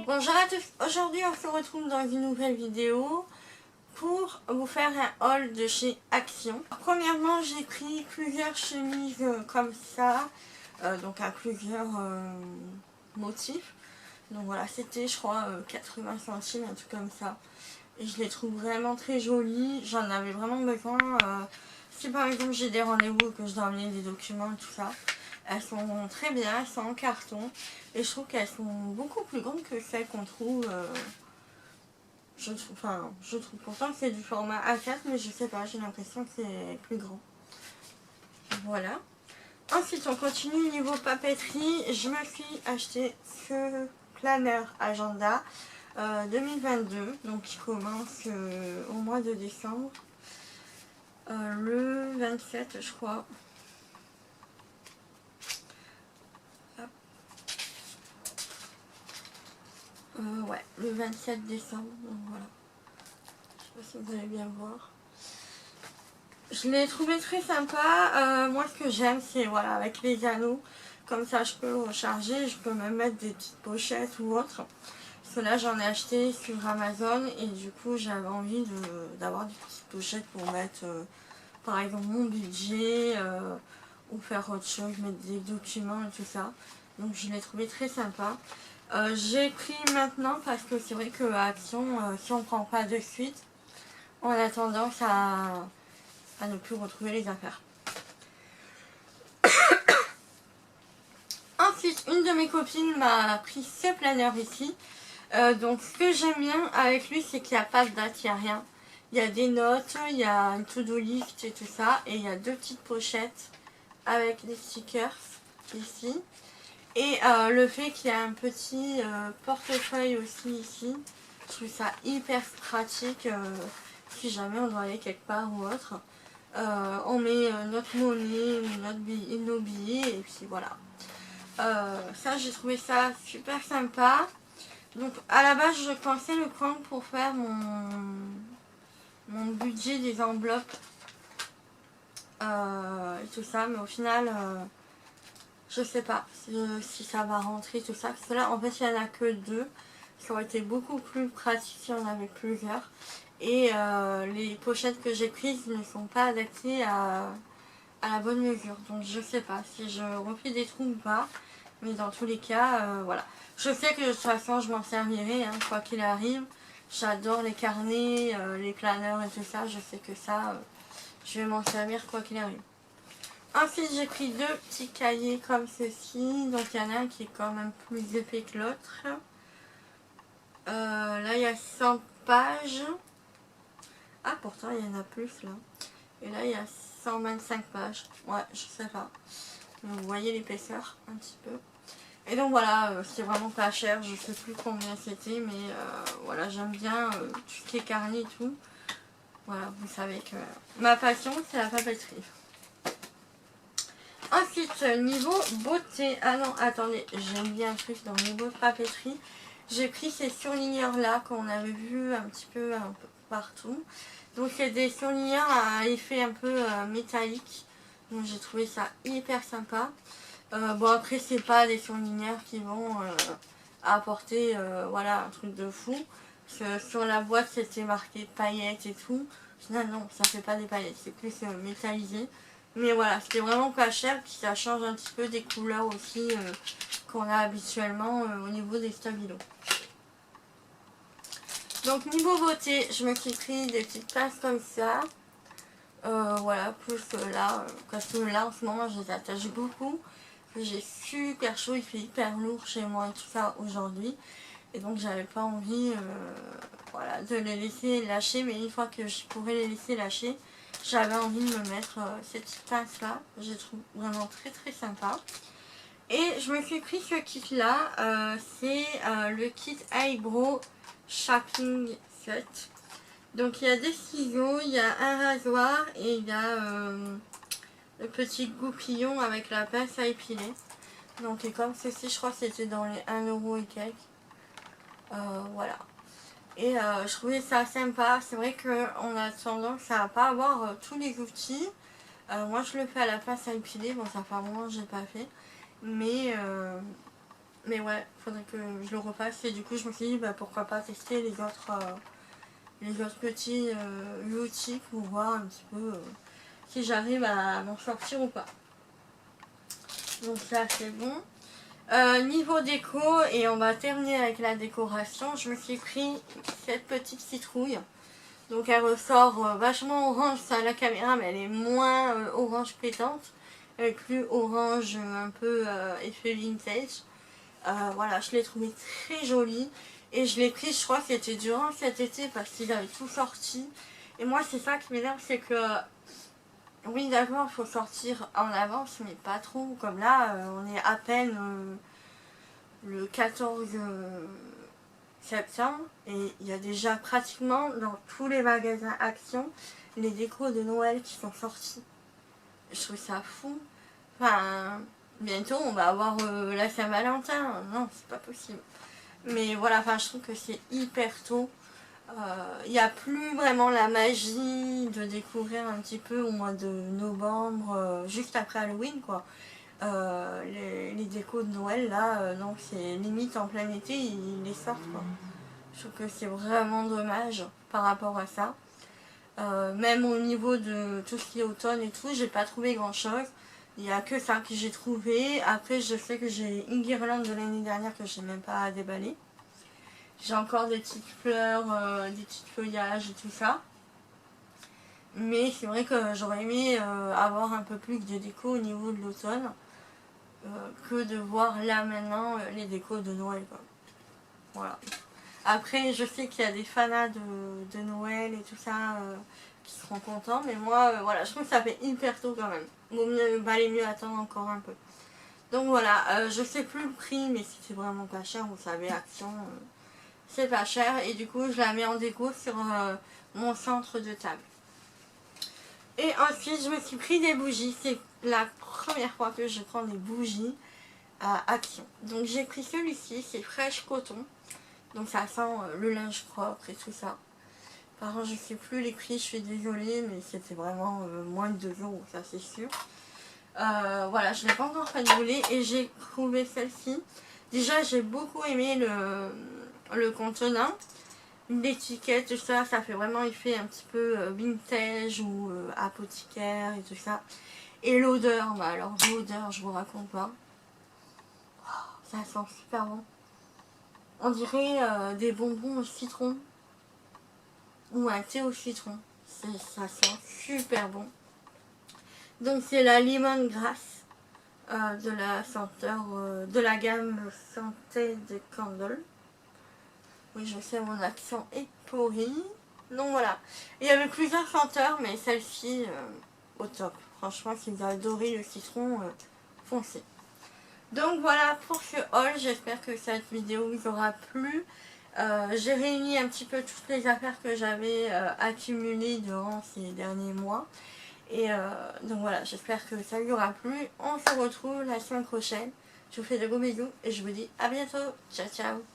Bonjour à tous, aujourd'hui on se retrouve dans une nouvelle vidéo pour vous faire un haul de chez Action. Premièrement, j'ai pris plusieurs chemises comme ça, donc à plusieurs motifs. Donc voilà, c'était je crois 80 centimes, un truc comme ça. Et je les trouve vraiment très jolies, j'en avais vraiment besoin. Si par exemple j'ai des rendez-vous que je dois emmener des documents et tout ça, elles sont très bien, elles sont en carton. Et je trouve qu'elles sont beaucoup plus grandes que celles qu'on trouve. Je trouve pourtant que c'est du format A4, mais je sais pas, j'ai l'impression que c'est plus grand. Voilà. Ensuite, on continue niveau papeterie. Je me suis acheté ce planeur agenda 2022, donc qui commence au mois de décembre. Le 27, je crois. Ouais, le 27 décembre, donc voilà. Je sais pas si vous allez bien voir. Je l'ai trouvé très sympa. Moi, ce que j'aime, c'est voilà, avec les anneaux. Comme ça, je peux le recharger. Je peux même mettre des petites pochettes ou autre. Parce que là, j'en ai acheté sur Amazon. Et du coup, j'avais envie d'avoir des petites pochettes pour mettre, par exemple, mon budget. Ou faire autre chose, mettre des documents et tout ça. Donc, je l'ai trouvé très sympa. J'ai pris maintenant parce que c'est vrai que à Action, si on ne prend pas de suite, on a tendance à ne plus retrouver les affaires. Ensuite, une de mes copines m'a pris ce planeur ici. Donc ce que j'aime bien avec lui, c'est qu'il n'y a pas de date, il n'y a rien. Il y a des notes, il y a une to-do list et tout ça. Et il y a deux petites pochettes avec des stickers ici. Et le fait qu'il y a un petit portefeuille aussi ici, je trouve ça hyper pratique si jamais on doit aller quelque part ou autre. On met notre monnaie, nos billets et puis voilà. Ça, j'ai trouvé ça super sympa. Donc à la base, je pensais le prendre pour faire mon budget des enveloppes et tout ça, mais au final... je sais pas si ça va rentrer tout ça. Parce que là, en fait, il n'y en a que deux. Ça aurait été beaucoup plus pratique si on avait plusieurs. Et les pochettes que j'ai prises ne sont pas adaptées à la bonne mesure. Donc je sais pas si je refais des trous ou pas. Mais dans tous les cas, voilà. Je sais que de toute façon, je m'en servirai, hein, quoi qu'il arrive. J'adore les carnets, les planeurs et tout ça. Je sais que ça, je vais m'en servir quoi qu'il arrive. Ensuite, j'ai pris deux petits cahiers comme ceci. Donc, il y en a un qui est quand même plus épais que l'autre. Là, il y a 100 pages. Ah, pourtant, il y en a plus, là. Et là, il y a 125 pages. Ouais, je sais pas. Vous voyez l'épaisseur, un petit peu. Et donc, voilà, c'est vraiment pas cher. Je sais plus combien c'était, mais voilà, j'aime bien tout ce qui est carnet et tout. Voilà, vous savez que ma passion, c'est la papeterie. Ensuite, niveau beauté, ah non, attendez, j'aime bien un truc dans le niveau papeterie. J'ai pris ces surligneurs là qu'on avait vu un petit peu partout. Donc c'est des surligneurs à effet un peu métallique. Donc j'ai trouvé ça hyper sympa. Bon après c'est pas des surligneurs qui vont apporter voilà un truc de fou. Parce que sur la boîte c'était marqué paillettes et tout. Finalement non, ça fait pas des paillettes, c'est plus métallisé. Mais voilà, c'était vraiment pas cher, puis ça change un petit peu des couleurs aussi qu'on a habituellement au niveau des stabilos. Donc niveau beauté, je me suis pris des petites pinces comme ça. Voilà, plus là, parce que là en ce moment je les attache beaucoup. J'ai super chaud, il fait hyper lourd chez moi et tout ça aujourd'hui. Et donc j'avais pas envie voilà, de les laisser lâcher, mais une fois que je pourrais les laisser lâcher, j'avais envie de me mettre ces petites pinces là. Je les trouve vraiment très très sympa. Et je me suis pris ce kit là, c'est le kit Eyebrow Shaping Set. Donc il y a des ciseaux, il y a un rasoir et il y a le petit goupillon avec la pince à épiler. Donc et comme ceci, je crois que c'était dans les 1€ et quelques. Voilà. Et je trouvais ça sympa. C'est vrai qu'on a tendance à pas avoir tous les outils. Moi je le fais à la pince à épiler. Bon, ça fait un moment que j'ai pas fait. Mais Mais ouais, faudrait que je le refasse. Et du coup, je me suis dit, bah, pourquoi pas tester les autres petits outils pour voir un petit peu si j'arrive à m'en sortir ou pas. Donc ça, c'est bon. Niveau déco, et on va terminer avec la décoration, je me suis pris cette petite citrouille. Donc elle ressort vachement orange à la caméra, mais elle est moins orange pétante. Elle est plus orange un peu effet vintage. Voilà, je l'ai trouvée très jolie. Et je l'ai prise, je crois que c'était durant cet été parce qu'il avait tout sorti. Et moi, c'est ça qui m'énerve, c'est que oui, d'accord, il faut sortir en avance, mais pas trop. Comme là, on est à peine le 14 septembre et il y a déjà pratiquement dans tous les magasins Action les décos de Noël qui sont sortis. Je trouve ça fou. Enfin, bientôt on va avoir la Saint-Valentin. Non, c'est pas possible. Mais voilà, enfin, je trouve que c'est hyper tôt. Il n'y a plus vraiment la magie de découvrir un petit peu au mois de novembre, juste après Halloween, quoi. Les décos de Noël, là, non, c'est limite en plein été, ils les sortent, quoi. Je trouve que c'est vraiment dommage par rapport à ça. Même au niveau de tout ce qui est automne et tout, j'ai pas trouvé grand chose. Il n'y a que ça que j'ai trouvé. Après, je sais que j'ai une guirlande de l'année dernière que j'ai même pas déballée. J'ai encore des petites fleurs, des petits feuillages et tout ça. Mais c'est vrai que j'aurais aimé avoir un peu plus de déco au niveau de l'automne. Que de voir là maintenant les décos de Noël, quoi. Voilà. Après, je sais qu'il y a des fanas de Noël et tout ça qui seront contents, mais moi, voilà, je trouve que ça fait hyper tôt quand même. Valait mieux attendre encore un peu. Donc voilà, je sais plus le prix, mais c'était vraiment pas cher, vous savez, Action, c'est pas cher. Et du coup, je la mets en déco sur mon centre de table. Et ensuite, je me suis pris des bougies. C'est la première fois que je prends des bougies à Action. Donc j'ai pris celui-ci, c'est Fresh Coton. Donc ça sent le linge propre et tout ça. Par contre, je sais plus les prix, je suis désolée, mais c'était vraiment moins de 2 euros, ça c'est sûr. Voilà, je n'ai pas encore fait de boulet et j'ai trouvé celle-ci. Déjà, j'ai beaucoup aimé le contenant. L'étiquette, tout ça, ça fait vraiment effet un petit peu vintage ou apothicaire et tout ça. Et l'odeur, bah alors l'odeur, je vous raconte pas. Oh, ça sent super bon. On dirait des bonbons au citron ou un thé au citron. Ça sent super bon. Donc c'est la lemongrass de la senteur de la gamme Santé de Candle. Oui, je sais, mon accent est pourri. Donc voilà. Il y avait plusieurs senteurs, mais celle-ci au top. Franchement, si vous avez adoré le citron, foncez. Donc voilà pour ce haul, j'espère que cette vidéo vous aura plu. J'ai réuni un petit peu toutes les affaires que j'avais accumulées durant ces derniers mois. Et donc voilà, j'espère que ça vous aura plu. On se retrouve la semaine prochaine. Je vous fais de gros bisous et je vous dis à bientôt. Ciao ciao.